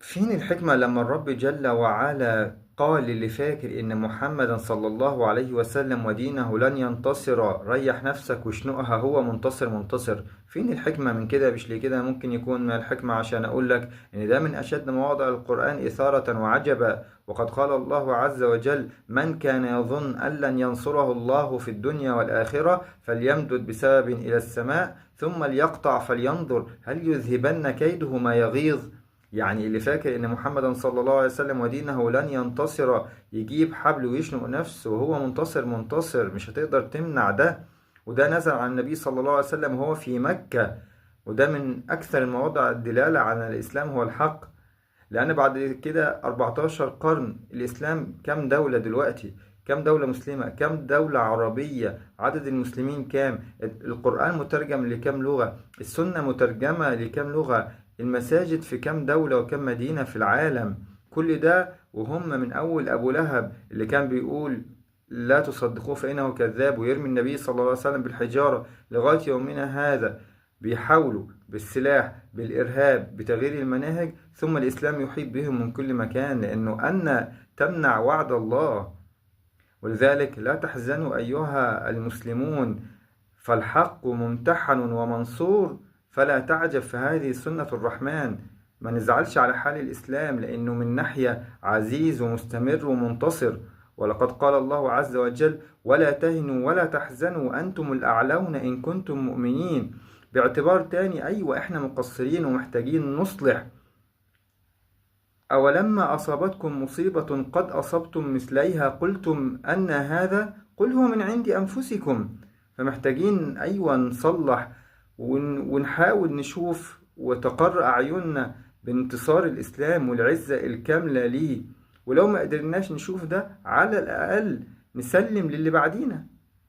فين الحكمة لما الرب جل وعلا قال للي فاكر إن محمدا صلى الله عليه وسلم ودينه لن ينتصر، ريح نفسك وشنقها، هو منتصر منتصر. فين الحكمة من كده؟ مش ليه كده ممكن يكون من الحكمة عشان أقول لك إن ده من أشد مواضع القرآن إثارة وعجبا. وقد قال الله عز وجل: من كان يظن أن لن ينصره الله في الدنيا والآخرة فليمدد بسبب إلى السماء ثم ليقطع فلينظر هل يذهبن كيده ما يغيظ. يعني اللي فاكر ان محمدا صلى الله عليه وسلم ودينه لن ينتصر يجيب حبل ويشنق نفسه، وهو منتصر منتصر، مش هتقدر تمنع ده. وده نزل عن النبي صلى الله عليه وسلم وهو في مكة، وده من أكثر المواضع الدلالة على الإسلام هو الحق. لأن بعد كده 14 قرن الإسلام كم دولة دلوقتي؟ كم دولة مسلمة؟ كم دولة عربية؟ عدد المسلمين كام؟ القرآن مترجم لكم لغة؟ السنة مترجمة لكم لغة؟ المساجد في كم دولة وكم مدينة في العالم؟ كل ده وهم من أول أبو لهب اللي كان بيقول لا تصدقوه فإنه كذاب ويرمي النبي صلى الله عليه وسلم بالحجارة، لغاية يومنا هذا بيحاولوا بالسلاح بالإرهاب بتغيير المناهج، ثم الإسلام يحيط بهم من كل مكان، لأنه أن تمنع وعد الله. ولذلك لا تحزنوا أيها المسلمون فالحق ممتحن ومنصور، فلا تعجب، فهذه سنة الرحمن. ما نزعلش على حال الإسلام لأنه من ناحية عزيز ومستمر ومنتصر. ولقد قال الله عز وجل: ولا تهنوا ولا تحزنوا أنتم الأعلون إن كنتم مؤمنين. باعتبار تاني أيوة إحنا مقصرين ومحتاجين نصلح. أولما أصابتكم مصيبة قد أصبتم مثليها قلتم أن هذا، قل هو من عند أنفسكم. فمحتاجين أيوة نصلح ونحاول نشوف وتقر أعيننا بانتصار الإسلام والعزة الكاملة ليه. ولو ما قدرناش نشوف ده على الأقل نسلم للي بعدينا.